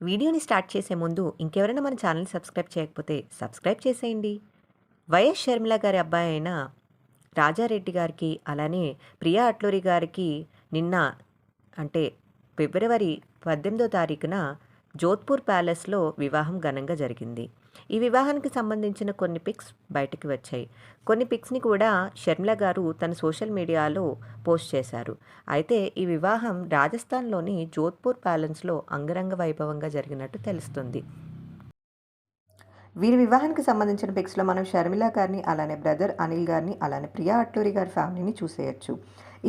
వీడియోని స్టార్ట్ చేసే ముందు ఇంకెవరైనా మన ఛానల్‌ని సబ్స్క్రైబ్ చేయకపోతే సబ్స్క్రైబ్ చేసేయండి. వైఎస్ షర్మిల గారి అబ్బాయి అయిన రాజారెడ్డి గారికి, అలానే ప్రియా అట్లూరి గారికి నిన్న అంటే ఫిబ్రవరి 18వ తారీఖున జోధ్‌పూర్ ప్యాలెస్‌లో వివాహం ఘనంగా జరిగింది. ఈ వివాహానికి సంబంధించిన కొన్ని పిక్స్ బయటికి వచ్చాయి. కొన్ని పిక్స్‌ని కూడా షర్మిల గారు తన సోషల్ మీడియాలో పోస్ట్ చేశారు. అయితే ఈ వివాహం రాజస్థాన్‌లోని జోధ్‌పూర్ ప్యాలెస్‌లో అంగరంగ వైభవంగా జరిగినట్టు తెలుస్తుంది. వీరి వివాహానికి సంబంధించిన పిక్స్‌లో మనం షర్మిల గారిని, అలానే బ్రదర్ అనిల్ గారిని, అలానే ప్రియా అట్లూరి గారి ఫ్యామిలీని చూసేయొచ్చు.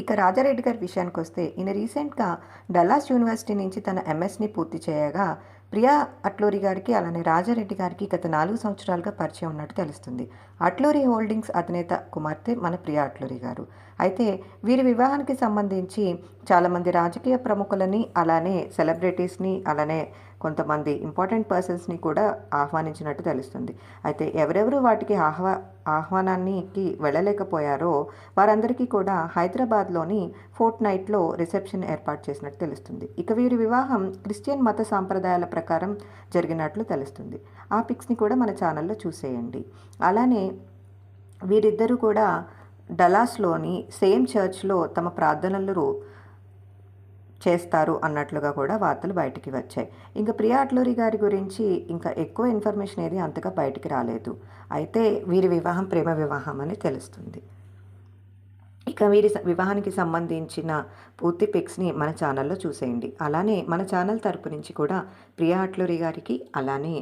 ఇక రాజారెడ్డి గారి విషయానికొస్తే ఈయన రీసెంట్‌గా డల్లాస్ యూనివర్సిటీ నుంచి తన ఎంఎస్‌ని పూర్తి చేయగా, ప్రియా అట్లూరి గారికి, అలానే రాజారెడ్డి గారికి గత 4 సంవత్సరాలుగా పరిచయం ఉన్నట్టు తెలుస్తుంది. అట్లూరి హోల్డింగ్స్ అధినేత కుమార్తె మన ప్రియా అట్లూరి గారు. అయితే వీరి వివాహానికి సంబంధించి చాలామంది రాజకీయ ప్రముఖులని, అలానే సెలబ్రిటీస్‌ని, అలానే కొంతమంది ఇంపార్టెంట్ పర్సన్స్ని కూడా ఆహ్వానించినట్టు తెలుస్తుంది. అయితే ఎవరెవరు వాటికి ఆహ్వానానికి వెళ్ళలేకపోయారో వారందరికీ కూడా హైదరాబాద్లోని ఫోర్ట్ నైట్లో రిసెప్షన్ ఏర్పాటు చేసినట్టు తెలుస్తుంది. ఇక వీరి వివాహం క్రిస్టియన్ మత సాంప్రదాయాల ప్రకారం జరిగినట్లు తెలుస్తుంది. ఆ పిక్స్ని కూడా మన ఛానల్లో చూసేయండి. అలానే వీరిద్దరూ కూడా డలాస్లోని సేమ్ చర్చ్లో తమ ప్రార్థనలు చేస్తారు అన్నట్లుగా కూడా వార్తలు బయటికి వచ్చాయి. ఇంకా ప్రియా అట్లూరి గారి గురించి ఇంకా ఎక్కువ ఇన్ఫర్మేషన్ ఏది అంతగా బయటికి రాలేదు. అయితే వీరి వివాహం ప్రేమ వివాహం అని తెలుస్తుంది. ఇక వీరి వివాహానికి సంబంధించిన పూర్తి పిక్స్ని మన ఛానల్లో చూసేయండి. అలానే మన ఛానల్ తరపు నుంచి కూడా ప్రియా అట్లూరి గారికి, అలానే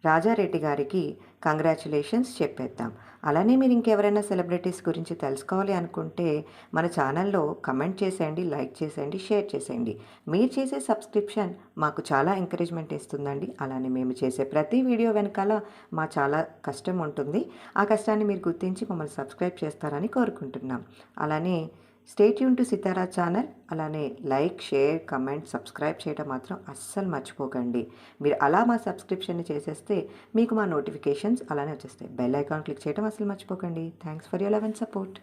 రాజారెడ్డి గారికి కంగ్రాచ్యులేషన్స్ చెప్పేద్దాం. అలానే మీరు ఇంకెవరైనా సెలబ్రిటీస్ గురించి తెలుసుకోవాలి అనుకుంటే మన ఛానల్లో కమెంట్ చేసేయండి, లైక్ చేసేయండి, షేర్ చేసేయండి. మీరు చేసే సబ్స్క్రిప్షన్ మాకు చాలా ఎంకరేజ్మెంట్ ఇస్తుందండి. అలానే మేము చేసే ప్రతి వీడియో వెనకాల మా చాలా కష్టం ఉంటుంది. ఆ కష్టాన్ని మీరు గుర్తించి మమ్మల్ని సబ్స్క్రైబ్ చేస్తారని కోరుకుంటున్నాం. అలానే stay tune to Sitara channel. అలానే లైక్, షేర్, కమెంట్, సబ్స్క్రైబ్ చేయడం మాత్రం అస్సలు మర్చిపోకండి. మీరు అలా మా సబ్స్క్రిప్షన్ని చేసేస్తే మీకు మా నోటిఫికేషన్స్ అలానే వచ్చేస్తాయి. బెల్ ఐకాన్ క్లిక్ చేయడం అసలు మర్చిపోకండి. Thanks for your love and support.